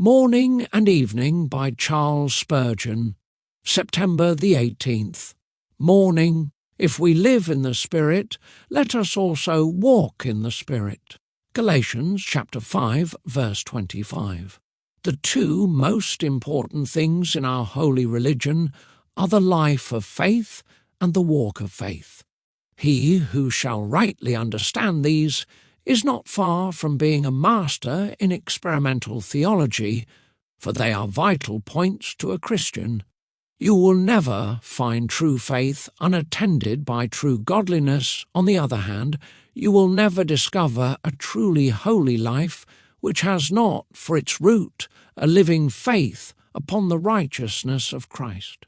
Morning and Evening by Charles Spurgeon, September the 18th. Morning, if we live in the Spirit, let us also walk in the Spirit. Galatians chapter 5, verse 25. The two most important things in our holy religion are the life of faith and the walk of faith. He who shall rightly understand these is not far from being a master in experimental theology, for they are vital points to a Christian. You will never find true faith unattended by true godliness. On the other hand, you will never discover a truly holy life which has not for its root a living faith upon the righteousness of Christ.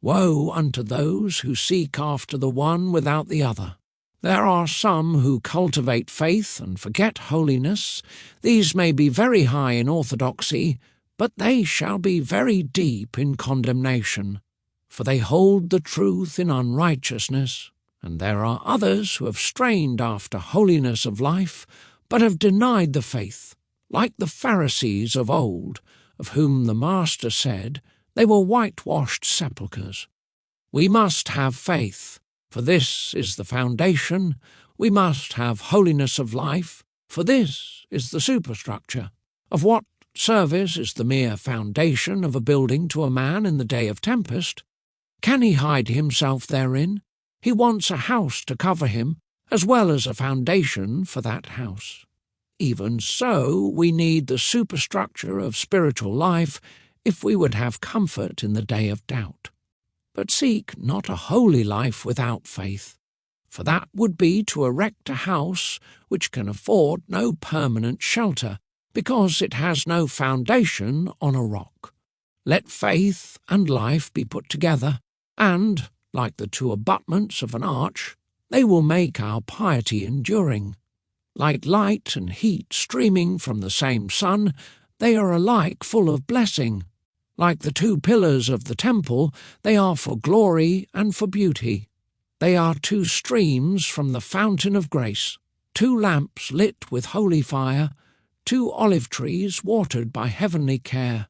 Woe unto those who seek after the one without the other. There are some who cultivate faith and forget holiness. These may be very high in orthodoxy, but they shall be very deep in condemnation, for they hold the truth in unrighteousness. And there are others who have strained after holiness of life, but have denied the faith, like the Pharisees of old, of whom the Master said they were whitewashed sepulchres. We must have faith, for this is the foundation. We must have holiness of life, for this is the superstructure. Of what service is the mere foundation of a building to a man in the day of tempest? Can he hide himself therein? He wants a house to cover him, as well as a foundation for that house. Even so, we need the superstructure of spiritual life if we would have comfort in the day of doubt. But seek not a holy life without faith, for that would be to erect a house which can afford no permanent shelter, because it has no foundation on a rock. Let faith and life be put together, and, like the two abutments of an arch, they will make our piety enduring. Like light and heat streaming from the same sun, they are alike full of blessing. Like the two pillars of the temple, they are for glory and for beauty. They are two streams from the fountain of grace, two lamps lit with holy fire, two olive trees watered by heavenly care.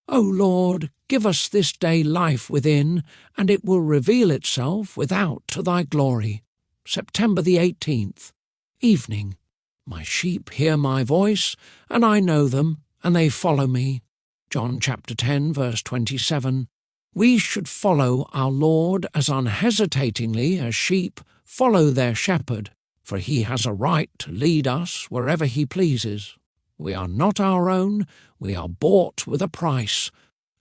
O Lord, give us this day life within, and it will reveal itself without to thy glory. September the 18th. Evening. My sheep hear my voice, and I know them, and they follow me. John chapter 10, verse 27. We should follow our Lord as unhesitatingly as sheep follow their shepherd, for he has a right to lead us wherever he pleases. We are not our own, we are bought with a price.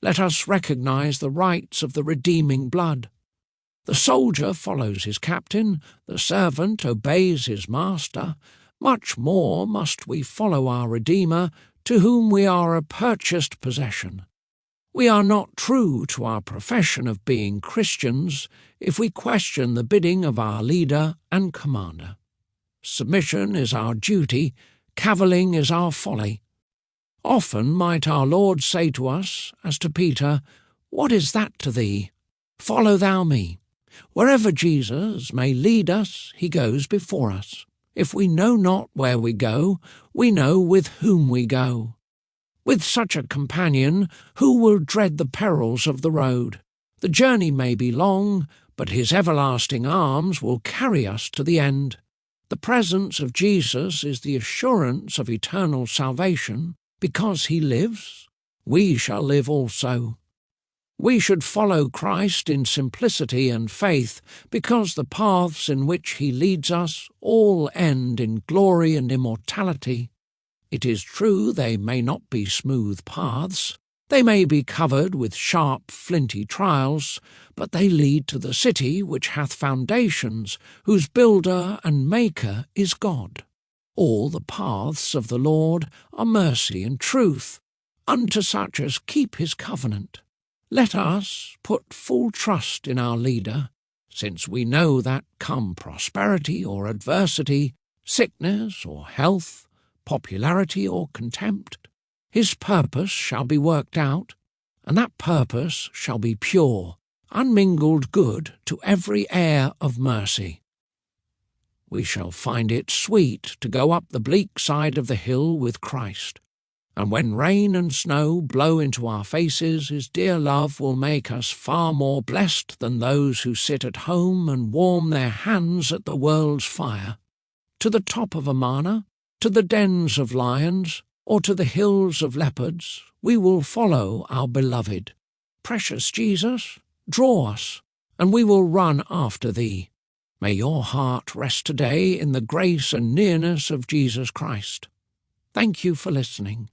Let us recognize the rights of the redeeming blood. The soldier follows his captain, the servant obeys his master. Much more must we follow our Redeemer, to whom we are a purchased possession. We are not true to our profession of being Christians if we question the bidding of our leader and commander. Submission is our duty, cavilling is our folly. Often might our Lord say to us, as to Peter, "What is that to thee? Follow thou me." Wherever Jesus may lead us, he goes before us. If we know not where we go, we know with whom we go. With such a companion, who will dread the perils of the road? The journey may be long, but his everlasting arms will carry us to the end. The presence of Jesus is the assurance of eternal salvation. Because he lives, we shall live also. We should follow Christ in simplicity and faith, because the paths in which he leads us all end in glory and immortality. It is true they may not be smooth paths, they may be covered with sharp, flinty trials, but they lead to the city which hath foundations, whose builder and maker is God. All the paths of the Lord are mercy and truth, unto such as keep his covenant. Let us put full trust in our leader, since we know that come prosperity or adversity, sickness or health, popularity or contempt, his purpose shall be worked out, and that purpose shall be pure, unmingled good to every heir of mercy. We shall find it sweet to go up the bleak side of the hill with Christ, And when rain and snow blow into our faces, His dear love will make us far more blessed than those who sit at home and warm their hands at the world's fire. To the top of Amana, to the dens of lions, or to the hills of leopards, we will follow our beloved. Precious Jesus, draw us, and we will run after Thee. May your heart rest today in the grace and nearness of Jesus Christ. Thank you for listening.